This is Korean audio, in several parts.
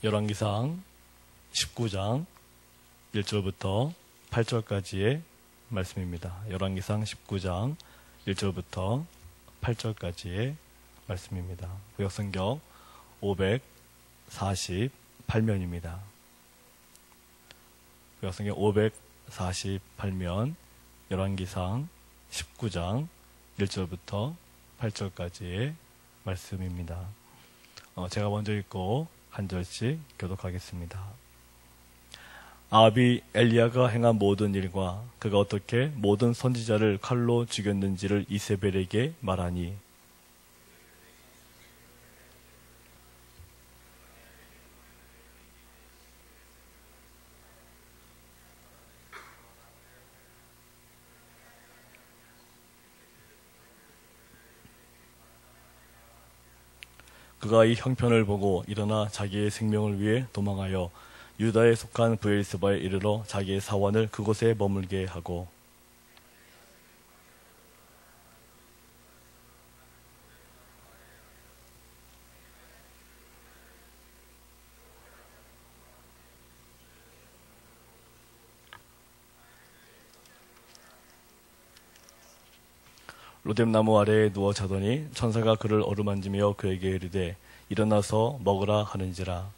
열왕기상 19장 1절부터 8절까지의 말씀입니다. 열왕기상 19장 1절부터 8절까지의 말씀입니다. 구약성경 548면입니다. 구약성경 548면 열왕기상 19장 1절부터 8절까지의 말씀입니다. 제가 먼저 읽고 한 절씩 교독하겠습니다. 아합이 엘리야가 행한 모든 일과 그가 어떻게 모든 선지자를 칼로 죽였는지를 이세벨에게 말하니 그가 이 형편을 보고 일어나 자기의 생명을 위해 도망하여 유다에 속한 브엘세바에 이르러 자기의 사원을 그곳에 머물게 하고 로뎀나무 아래에 누워 자더니 천사가 그를 어루만지며 그에게 이르되 일어나서 먹으라 하는지라.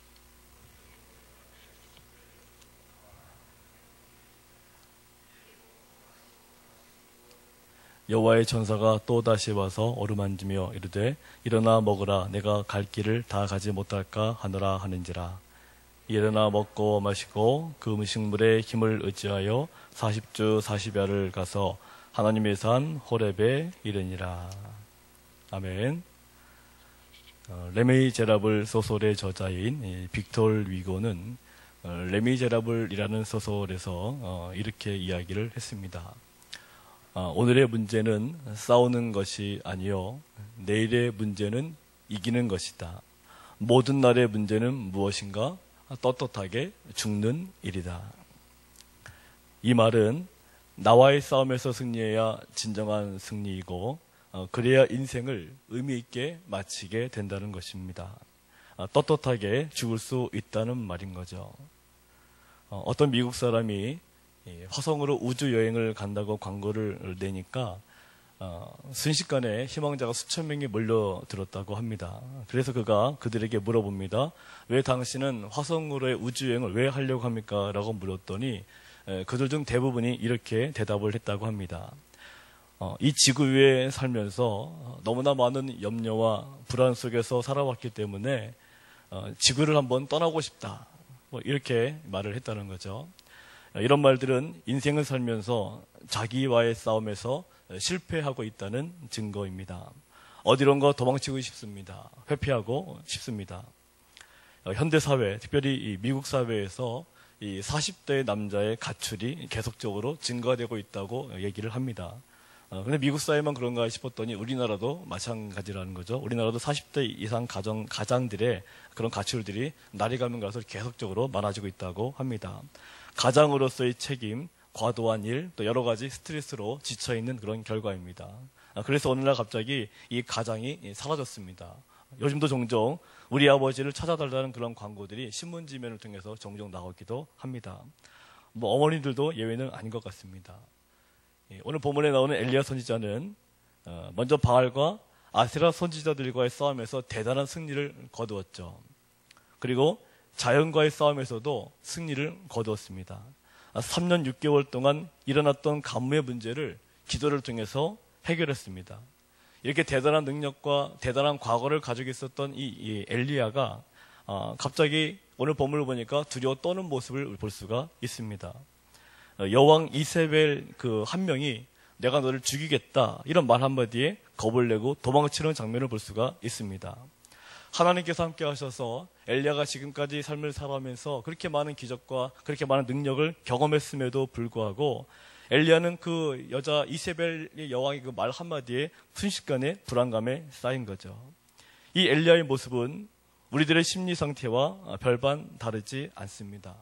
여호와의 천사가 또 다시 와서 어루만지며 이르되 일어나 먹으라 내가 갈 길을 다 가지 못할까 하노라 하는지라. 일어나 먹고 마시고 그 음식물에 힘을 의지하여 40주 40야를 가서 하나님의 산 호렙에 이르니라. 아멘. 레미제라블 소설의 저자인 빅톨 위고는 레미제라블이라는 소설에서 이렇게 이야기를 했습니다. 오늘의 문제는 싸우는 것이 아니요 내일의 문제는 이기는 것이다. 모든 날의 문제는 무엇인가? 떳떳하게 죽는 일이다. 이 말은 나와의 싸움에서 승리해야 진정한 승리이고 그래야 인생을 의미 있게 마치게 된다는 것입니다. 떳떳하게 죽을 수 있다는 말인 거죠. 어떤 미국 사람이 화성으로 우주 여행을 간다고 광고를 내니까 순식간에 희망자가 수천 명이 몰려들었다고 합니다. 그래서 그가 그들에게 물어봅니다. 왜 당신은 화성으로의 우주 여행을 왜 하려고 합니까? 라고 물었더니 그들 중 대부분이 이렇게 대답을 했다고 합니다. 이 지구 위에 살면서 너무나 많은 염려와 불안 속에서 살아왔기 때문에 지구를 한번 떠나고 싶다. 이렇게 말을 했다는 거죠. 이런 말들은 인생을 살면서 자기와의 싸움에서 실패하고 있다는 증거입니다. 어디론가 도망치고 싶습니다. 회피하고 싶습니다. 현대사회, 특별히 이 미국 사회에서 이 40대 남자의 가출이 계속적으로 증가되고 있다고 얘기를 합니다. 근데 미국 사회만 그런가 싶었더니 우리나라도 마찬가지라는 거죠. 우리나라도 40대 이상 가장들의 그런 가출들이 날이 가면 갈수록 계속적으로 많아지고 있다고 합니다. 가장으로서의 책임, 과도한 일, 또 여러 가지 스트레스로 지쳐있는 그런 결과입니다. 그래서 어느 날 갑자기 이 가장이 사라졌습니다. 요즘도 종종 우리 아버지를 찾아달라는 그런 광고들이 신문지면을 통해서 종종 나오기도 합니다. 어머니들도 예외는 아닌 것 같습니다. 오늘 본문에 나오는 엘리야 선지자는 먼저 바알과 아세라 선지자들과의 싸움에서 대단한 승리를 거두었죠. 그리고 자연과의 싸움에서도 승리를 거두었습니다. 3년 6개월 동안 일어났던 가뭄의 문제를 기도를 통해서 해결했습니다. 이렇게 대단한 능력과 대단한 과거를 가지고 있었던 이 엘리야가 갑자기 오늘 본문을 보니까 두려워 떠는 모습을 볼 수가 있습니다. 여왕 이세벨 그 한 명이 내가 너를 죽이겠다 이런 말 한마디에 겁을 내고 도망치는 장면을 볼 수가 있습니다. 하나님께서 함께 하셔서 엘리야가 지금까지 삶을 살아가면서 그렇게 많은 기적과 그렇게 많은 능력을 경험했음에도 불구하고 엘리야는 그 여자 이세벨의 여왕의 그 말 한마디에 순식간에 불안감에 쌓인 거죠. 이 엘리야의 모습은 우리들의 심리 상태와 별반 다르지 않습니다.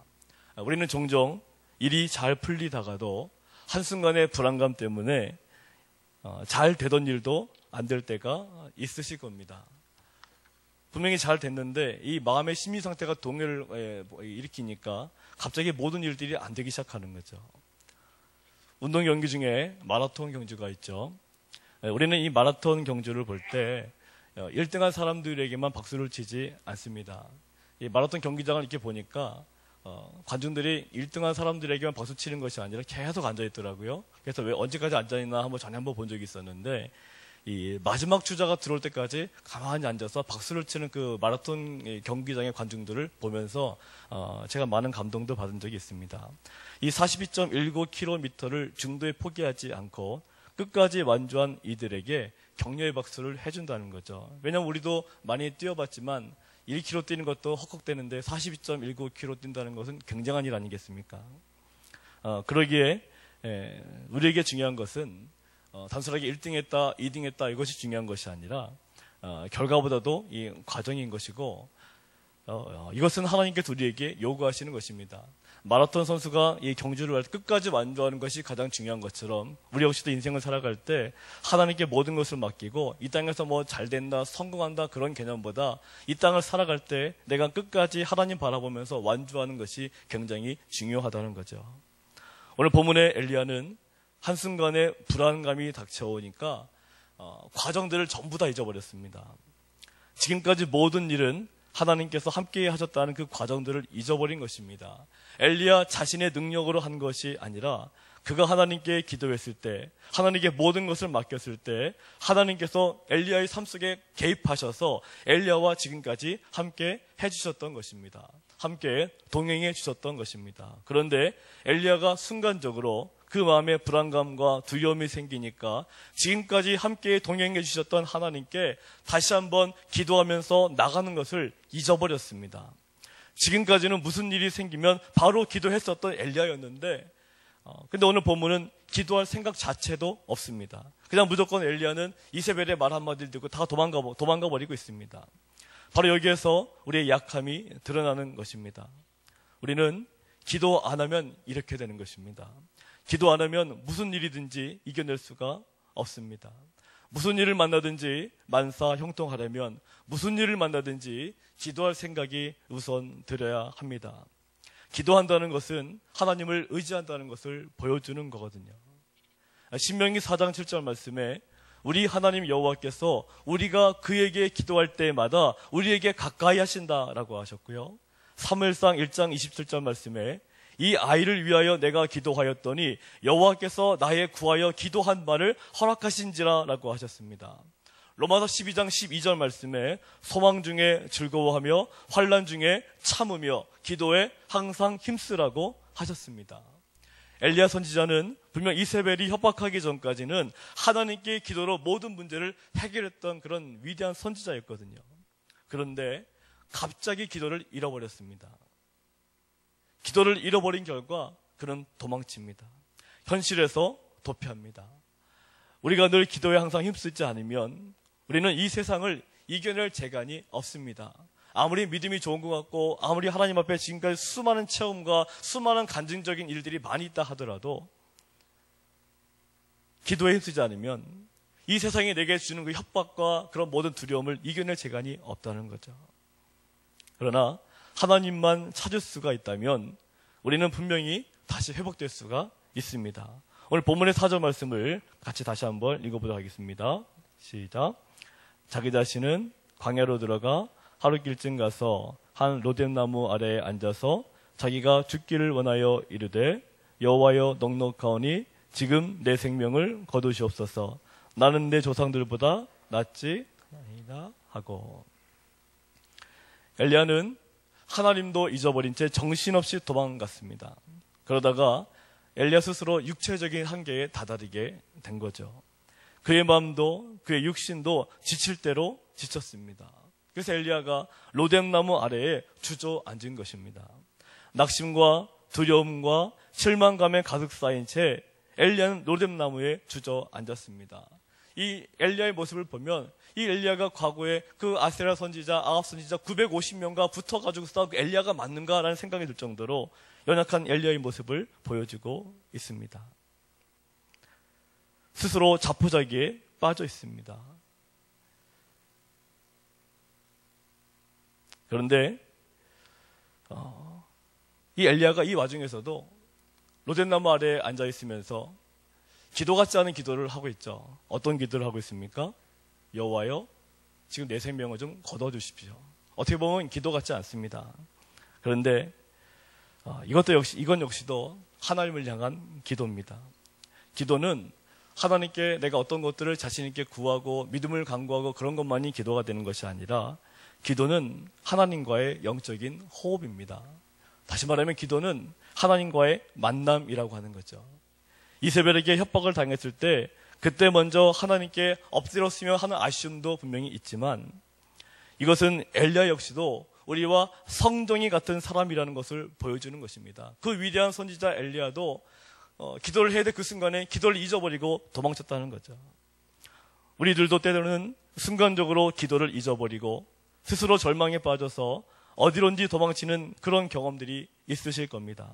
우리는 종종 일이 잘 풀리다가도 한순간의 불안감 때문에 잘 되던 일도 안 될 때가 있으실 겁니다. 분명히 잘 됐는데 이 마음의 심리 상태가 동요를 일으키니까 갑자기 모든 일들이 안 되기 시작하는 거죠. 운동 경기 중에 마라톤 경주가 있죠. 우리는 이 마라톤 경주를 볼 때 1등한 사람들에게만 박수를 치지 않습니다. 이 마라톤 경기장을 이렇게 보니까 관중들이 1등한 사람들에게만 박수 치는 것이 아니라 계속 앉아 있더라고요. 그래서 왜 언제까지 앉아 있나 전에 한번 본 적이 있었는데 이 마지막 주자가 들어올 때까지 가만히 앉아서 박수를 치는 그 마라톤 경기장의 관중들을 보면서 제가 많은 감동도 받은 적이 있습니다. 이 42.19km를 중도에 포기하지 않고 끝까지 완주한 이들에게 격려의 박수를 해준다는 거죠. 왜냐하면 우리도 많이 뛰어봤지만 1km 뛰는 것도 헉헉대는데 42.19km 뛴다는 것은 굉장한 일 아니겠습니까? 그러기에 우리에게 중요한 것은 단순하게 1등 했다, 2등 했다 이것이 중요한 것이 아니라 결과보다도 이 과정인 것이고 이것은 하나님께서 우리에게 요구하시는 것입니다. 마라톤 선수가 이 경주를 할 때 끝까지 완주하는 것이 가장 중요한 것처럼 우리 역시도 인생을 살아갈 때 하나님께 모든 것을 맡기고 이 땅에서 뭐 잘된다, 성공한다 그런 개념보다 이 땅을 살아갈 때 내가 끝까지 하나님 바라보면서 완주하는 것이 굉장히 중요하다는 거죠. 오늘 본문의 엘리야는 한순간에 불안감이 닥쳐오니까 과정들을 전부 다 잊어버렸습니다. 지금까지 모든 일은 하나님께서 함께 하셨다는 그 과정들을 잊어버린 것입니다. 엘리야 자신의 능력으로 한 것이 아니라 그가 하나님께 기도했을 때, 하나님께 모든 것을 맡겼을 때 하나님께서 엘리야의 삶 속에 개입하셔서 엘리야와 지금까지 함께 해주셨던 것입니다. 함께 동행해 주셨던 것입니다. 그런데 엘리야가 순간적으로 그 마음에 불안감과 두려움이 생기니까 지금까지 함께 동행해 주셨던 하나님께 다시 한번 기도하면서 나가는 것을 잊어버렸습니다. 지금까지는 무슨 일이 생기면 바로 기도했었던 엘리야였는데 근데 오늘 본문은 기도할 생각 자체도 없습니다. 그냥 무조건 엘리야는 이세벨의 말 한마디를 듣고 다 도망가 버리고 있습니다. 바로 여기에서 우리의 약함이 드러나는 것입니다. 우리는 기도 안 하면 이렇게 되는 것입니다. 기도 안 하면 무슨 일이든지 이겨낼 수가 없습니다. 무슨 일을 만나든지 만사 형통하려면 무슨 일을 만나든지 기도할 생각이 우선 들어야 합니다. 기도한다는 것은 하나님을 의지한다는 것을 보여주는 거거든요. 신명기 4장 7절 말씀에 우리 하나님 여호와께서 우리가 그에게 기도할 때마다 우리에게 가까이 하신다라고 하셨고요. 사무엘상 1장 27절 말씀에 이 아이를 위하여 내가 기도하였더니 여호와께서 나의 구하여 기도한 바를 허락하신지라 라고 하셨습니다. 로마서 12장 12절 말씀에 소망 중에 즐거워하며 환난 중에 참으며 기도에 항상 힘쓰라고 하셨습니다. 엘리야 선지자는 분명 이세벨이 협박하기 전까지는 하나님께 기도로 모든 문제를 해결했던 그런 위대한 선지자였거든요. 그런데 갑자기 기도를 잃어버렸습니다. 기도를 잃어버린 결과 그는 도망칩니다. 현실에서 도피합니다. 우리가 늘 기도에 항상 힘쓰지 않으면 우리는 이 세상을 이겨낼 재간이 없습니다. 아무리 믿음이 좋은 것 같고 아무리 하나님 앞에 지금까지 수많은 체험과 수많은 간증적인 일들이 많이 있다 하더라도 기도에 힘쓰지 않으면 이 세상이 내게 주는 그 협박과 그런 모든 두려움을 이겨낼 재간이 없다는 거죠. 그러나 하나님만 찾을 수가 있다면 우리는 분명히 다시 회복될 수가 있습니다. 오늘 본문의 4절 말씀을 같이 다시 한번 읽어보도록 하겠습니다. 시작. 자기 자신은 광야로 들어가 하룻길쯤 가서 한 로뎀나무 아래에 앉아서 자기가 죽기를 원하여 이르되 여호와여 넉넉하오니 지금 내 생명을 거두시옵소서. 나는 내 조상들보다 낫지 아니라 하고. 엘리야는 하나님도 잊어버린 채 정신없이 도망갔습니다. 그러다가 엘리야 스스로 육체적인 한계에 다다르게 된 거죠. 그의 마음도 그의 육신도 지칠 대로 지쳤습니다. 그래서 엘리야가 로뎀나무 아래에 주저앉은 것입니다. 낙심과 두려움과 실망감에 가득 쌓인 채 엘리야는 로뎀나무에 주저앉았습니다. 이 엘리야의 모습을 보면 이 엘리야가 과거에 그 아세라 선지자, 아합 선지자 950명과 붙어가지고 싸운 그 엘리야가 맞는가라는 생각이 들 정도로 연약한 엘리야의 모습을 보여주고 있습니다. 스스로 자포자기에 빠져 있습니다. 그런데 이 엘리야가 이 와중에서도 로뎀나무 아래에 앉아 있으면서 기도 같지 않은 기도를 하고 있죠. 어떤 기도를 하고 있습니까? 여호와여, 지금 내 생명을 좀 거둬주십시오. 어떻게 보면 기도 같지 않습니다. 그런데 이건 역시도 하나님을 향한 기도입니다. 기도는 하나님께 내가 어떤 것들을 자신 있게 구하고 믿음을 간구하고 그런 것만이 기도가 되는 것이 아니라, 기도는 하나님과의 영적인 호흡입니다. 다시 말하면 기도는 하나님과의 만남이라고 하는 거죠. 이세벨에게 협박을 당했을 때 그때 먼저 하나님께 엎드렸으며 하는 아쉬움도 분명히 있지만, 이것은 엘리야 역시도 우리와 성정이 같은 사람이라는 것을 보여주는 것입니다. 그 위대한 선지자 엘리야도 기도를 해야 될 그 순간에 기도를 잊어버리고 도망쳤다는 거죠. 우리들도 때로는 순간적으로 기도를 잊어버리고 스스로 절망에 빠져서 어디론지 도망치는 그런 경험들이 있으실 겁니다.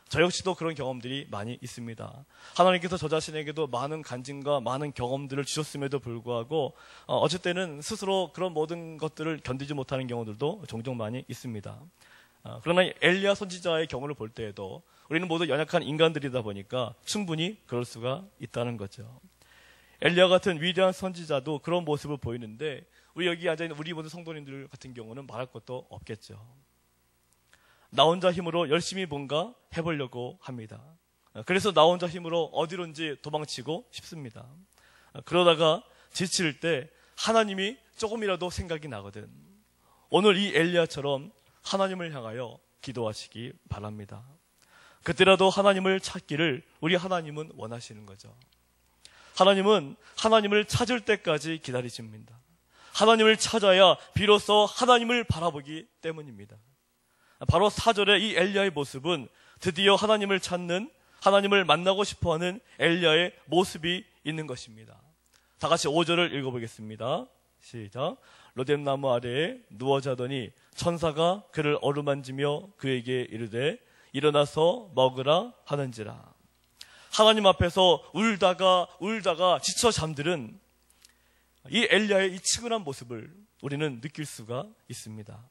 저 역시도 그런 경험들이 많이 있습니다. 하나님께서 저 자신에게도 많은 간증과 많은 경험들을 주셨음에도 불구하고 어쩔 때는 스스로 그런 모든 것들을 견디지 못하는 경우들도 종종 많이 있습니다. 그러나 엘리야 선지자의 경우를 볼 때에도 우리는 모두 연약한 인간들이다 보니까 충분히 그럴 수가 있다는 거죠. 엘리야 같은 위대한 선지자도 그런 모습을 보이는데, 우리 여기 앉아있는 우리 모든 성도님들 같은 경우는 말할 것도 없겠죠. 나 혼자 힘으로 열심히 뭔가 해보려고 합니다. 그래서 나 혼자 힘으로 어디론지 도망치고 싶습니다. 그러다가 지칠 때 하나님이 조금이라도 생각이 나거든. 오늘 이 엘리야처럼 하나님을 향하여 기도하시기 바랍니다. 그때라도 하나님을 찾기를 우리 하나님은 원하시는 거죠. 하나님은 하나님을 찾을 때까지 기다리십니다. 하나님을 찾아야 비로소 하나님을 바라보기 때문입니다. 바로 4절의 이 엘리야의 모습은 드디어 하나님을 찾는, 하나님을 만나고 싶어하는 엘리야의 모습이 있는 것입니다. 다 같이 5절을 읽어보겠습니다. 시작. 로뎀나무 아래에 누워 자더니 천사가 그를 어루만지며 그에게 이르되 일어나서 먹으라 하는지라. 하나님 앞에서 울다가 지쳐 잠들은 이 엘리야의 이 치근한 모습을 우리는 느낄 수가 있습니다.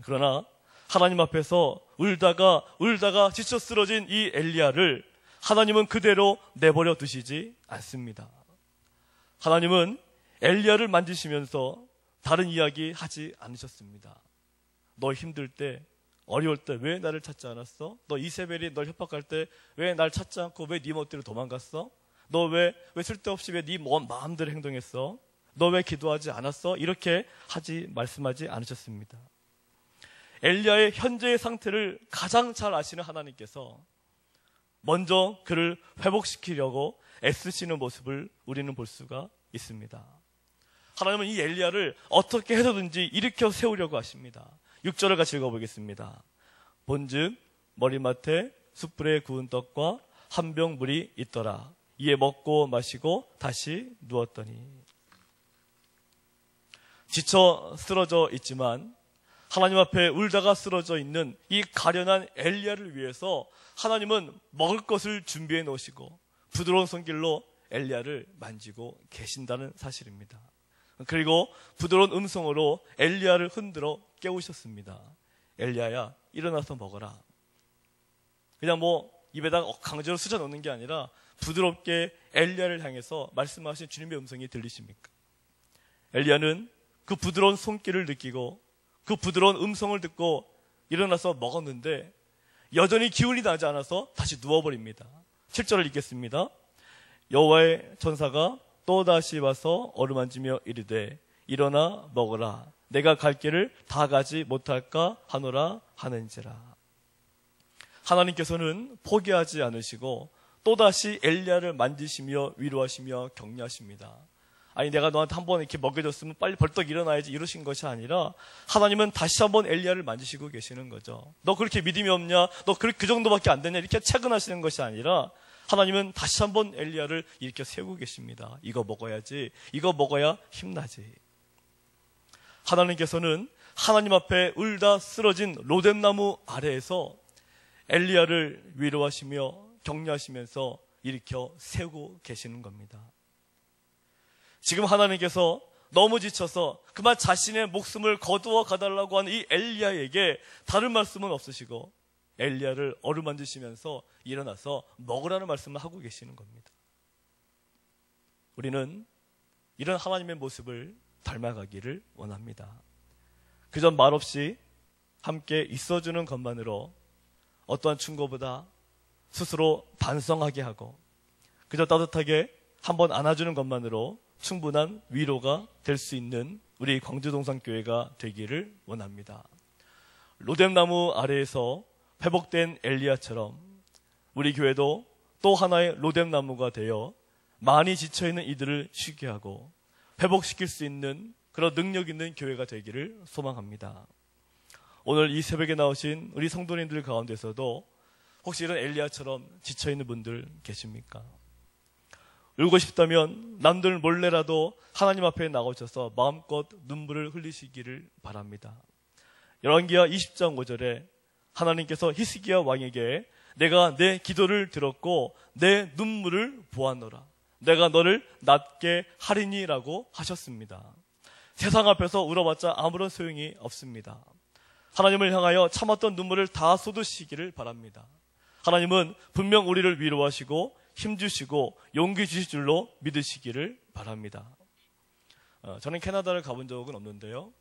그러나 하나님 앞에서 울다가 지쳐 쓰러진 이 엘리야를 하나님은 그대로 내버려 두시지 않습니다. 하나님은 엘리야를 만지시면서 다른 이야기 하지 않으셨습니다. 너 힘들 때, 어려울 때 왜 나를 찾지 않았어? 너 이세벨이 널 협박할 때 왜 날 찾지 않고 왜 네 멋대로 도망갔어? 너 왜 쓸데없이 왜 네 마음대로 행동했어? 너 왜 기도하지 않았어? 이렇게 말씀하지 않으셨습니다. 엘리야의 현재의 상태를 가장 잘 아시는 하나님께서 먼저 그를 회복시키려고 애쓰시는 모습을 우리는 볼 수가 있습니다. 하나님은 이 엘리야를 어떻게 해서든지 일으켜 세우려고 하십니다. 6절을 같이 읽어보겠습니다. 본즉 머리맡에 숯불에 구운 떡과 한 병 물이 있더라. 이에 먹고 마시고 다시 누웠더니. 지쳐 쓰러져 있지만 하나님 앞에 울다가 쓰러져 있는 이 가련한 엘리야를 위해서 하나님은 먹을 것을 준비해 놓으시고 부드러운 손길로 엘리야를 만지고 계신다는 사실입니다. 그리고 부드러운 음성으로 엘리야를 흔들어 깨우셨습니다. 엘리야야, 일어나서 먹어라. 그냥 입에다가 강제로 수저 넣는 게 아니라 부드럽게 엘리야를 향해서 말씀하신 주님의 음성이 들리십니까? 엘리야는 그 부드러운 손길을 느끼고 그 부드러운 음성을 듣고 일어나서 먹었는데 여전히 기운이 나지 않아서 다시 누워버립니다. 7절을 읽겠습니다. 여호와의 천사가 또다시 와서 어루만지며 이르되 일어나 먹으라. 내가 갈 길을 다 가지 못할까 하노라 하는지라. 하나님께서는 포기하지 않으시고 또다시 엘리야를 만지시며 위로하시며 격려하십니다. 아니 내가 너한테 한번 이렇게 먹여줬으면 빨리 벌떡 일어나야지 이러신 것이 아니라 하나님은 다시 한번 엘리야를 만지시고 계시는 거죠. 너 그렇게 믿음이 없냐? 너 그 정도밖에 안 되냐? 이렇게 채근하시는 것이 아니라 하나님은 다시 한번 엘리야를 이렇게 세우고 계십니다. 이거 먹어야지. 이거 먹어야 힘나지. 하나님께서는 하나님 앞에 울다 쓰러진 로뎀나무 아래에서 엘리야를 위로하시며 격려하시면서 일으켜 세우고 계시는 겁니다. 지금 하나님께서 너무 지쳐서 그만 자신의 목숨을 거두어 가달라고 하는 이 엘리야에게 다른 말씀은 없으시고 엘리야를 어루만지시면서 일어나서 먹으라는 말씀을 하고 계시는 겁니다. 우리는 이런 하나님의 모습을 닮아가기를 원합니다. 그저 말없이 함께 있어주는 것만으로 어떠한 충고보다 스스로 반성하게 하고 그저 따뜻하게 한번 안아주는 것만으로 충분한 위로가 될 수 있는 우리 광주동산교회가 되기를 원합니다. 로뎀나무 아래에서 회복된 엘리야처럼 우리 교회도 또 하나의 로뎀나무가 되어 많이 지쳐있는 이들을 쉬게 하고 회복시킬 수 있는 그런 능력 있는 교회가 되기를 소망합니다. 오늘 이 새벽에 나오신 우리 성도님들 가운데서도 혹시 이런 엘리야처럼 지쳐있는 분들 계십니까? 울고 싶다면 남들 몰래라도 하나님 앞에 나오셔서 마음껏 눈물을 흘리시기를 바랍니다. 열왕기하 20장 5절에 하나님께서 히스기야 왕에게 내가 내 기도를 들었고 내 눈물을 보았노라. 내가 너를 낫게 하리니라고 하셨습니다. 세상 앞에서 울어봤자 아무런 소용이 없습니다. 하나님을 향하여 참았던 눈물을 다 쏟으시기를 바랍니다. 하나님은 분명 우리를 위로하시고 힘주시고 용기 주실 줄로 믿으시기를 바랍니다. 저는 캐나다를 가본 적은 없는데요.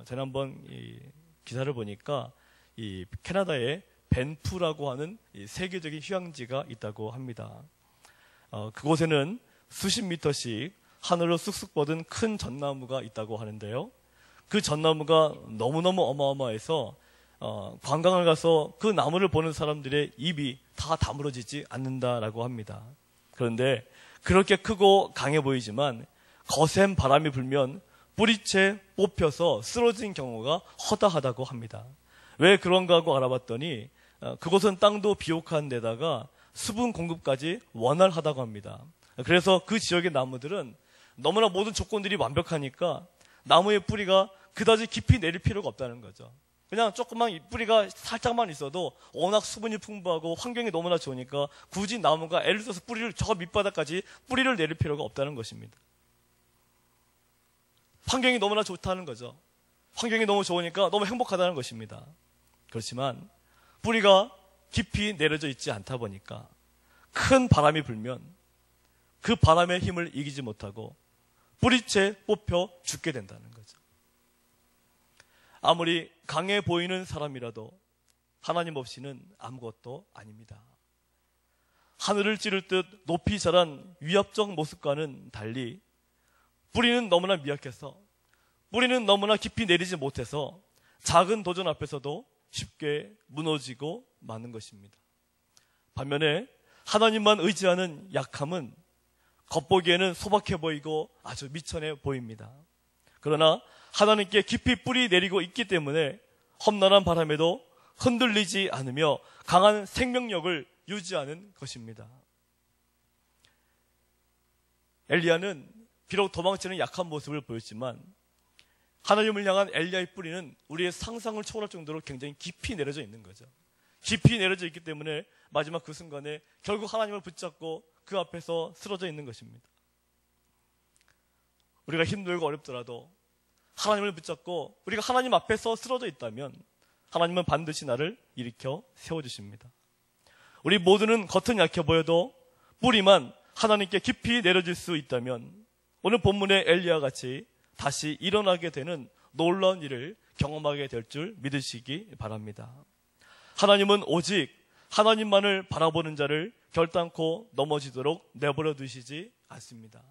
지난번 이 기사를 보니까 이 캐나다에 밴프라고 하는 이 세계적인 휴양지가 있다고 합니다. 그곳에는 수십 미터씩 하늘로 쑥쑥 뻗은 큰 전나무가 있다고 하는데요. 그 전나무가 너무너무 어마어마해서 관광을 가서 그 나무를 보는 사람들의 입이 다 다물어지지 않는다라고 합니다. 그런데 그렇게 크고 강해 보이지만 거센 바람이 불면 뿌리채 뽑혀서 쓰러진 경우가 허다하다고 합니다. 왜 그런가 하고 알아봤더니 그곳은 땅도 비옥한 데다가 수분 공급까지 원활하다고 합니다. 그래서 그 지역의 나무들은 너무나 모든 조건들이 완벽하니까 나무의 뿌리가 그다지 깊이 내릴 필요가 없다는 거죠. 그냥 조금만 뿌리가 살짝만 있어도 워낙 수분이 풍부하고 환경이 너무나 좋으니까 굳이 나무가 애를 써서 뿌리를 저 밑바닥까지 뿌리를 내릴 필요가 없다는 것입니다. 환경이 너무나 좋다는 거죠. 환경이 너무 좋으니까 너무 행복하다는 것입니다. 그렇지만 뿌리가 깊이 내려져 있지 않다 보니까 큰 바람이 불면 그 바람의 힘을 이기지 못하고 뿌리채 뽑혀 죽게 된다는 거죠. 아무리 강해 보이는 사람이라도 하나님 없이는 아무것도 아닙니다. 하늘을 찌를 듯 높이 자란 위압적 모습과는 달리 뿌리는 너무나 미약해서 뿌리는 너무나 깊이 내리지 못해서 작은 도전 앞에서도 쉽게 무너지고 마는 것입니다. 반면에 하나님만 의지하는 약함은 겉보기에는 소박해 보이고 아주 미천해 보입니다. 그러나 하나님께 깊이 뿌리 내리고 있기 때문에 험난한 바람에도 흔들리지 않으며 강한 생명력을 유지하는 것입니다. 엘리야는 비록 도망치는 약한 모습을 보였지만 하나님을 향한 엘리야의 뿌리는 우리의 상상을 초월할 정도로 굉장히 깊이 내려져 있는 거죠. 깊이 내려져 있기 때문에 마지막 그 순간에 결국 하나님을 붙잡고 그 앞에서 쓰러져 있는 것입니다. 우리가 힘들고 어렵더라도 하나님을 붙잡고 우리가 하나님 앞에서 쓰러져 있다면 하나님은 반드시 나를 일으켜 세워주십니다. 우리 모두는 겉은 약해 보여도 뿌리만 하나님께 깊이 내려질 수 있다면 오늘 본문의 엘리야 같이 다시 일어나게 되는 놀라운 일을 경험하게 될 줄 믿으시기 바랍니다. 하나님은 오직 하나님만을 바라보는 자를 결단코 넘어지도록 내버려 두시지 않습니다.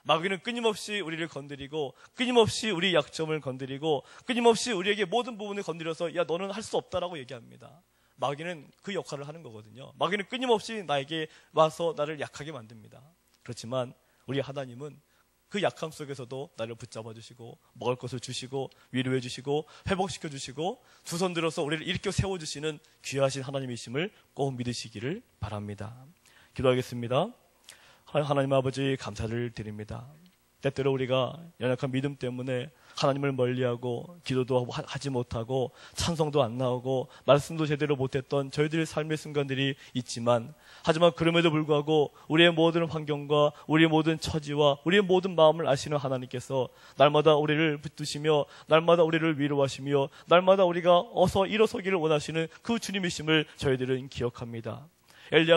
마귀는 끊임없이 우리를 건드리고 끊임없이 우리 약점을 건드리고 끊임없이 우리에게 모든 부분을 건드려서 야 너는 할 수 없다라고 얘기합니다. 마귀는 그 역할을 하는 거거든요. 마귀는 끊임없이 나에게 와서 나를 약하게 만듭니다. 그렇지만 우리 하나님은 그 약함 속에서도 나를 붙잡아 주시고 먹을 것을 주시고 위로해 주시고 회복시켜 주시고 두 손 들어서 우리를 일으켜 세워주시는 귀하신 하나님이심을 꼭 믿으시기를 바랍니다. 기도하겠습니다. 하나님 아버지 감사를 드립니다. 때때로 우리가 연약한 믿음 때문에 하나님을 멀리하고 기도도 하지 못하고 찬송도 안 나오고 말씀도 제대로 못했던 저희들의 삶의 순간들이 있지만, 하지만 그럼에도 불구하고 우리의 모든 환경과 우리의 모든 처지와 우리의 모든 마음을 아시는 하나님께서 날마다 우리를 붙드시며 날마다 우리를 위로하시며 날마다 우리가 어서 일어서기를 원하시는 그 주님이심을 저희들은 기억합니다. 엘리야가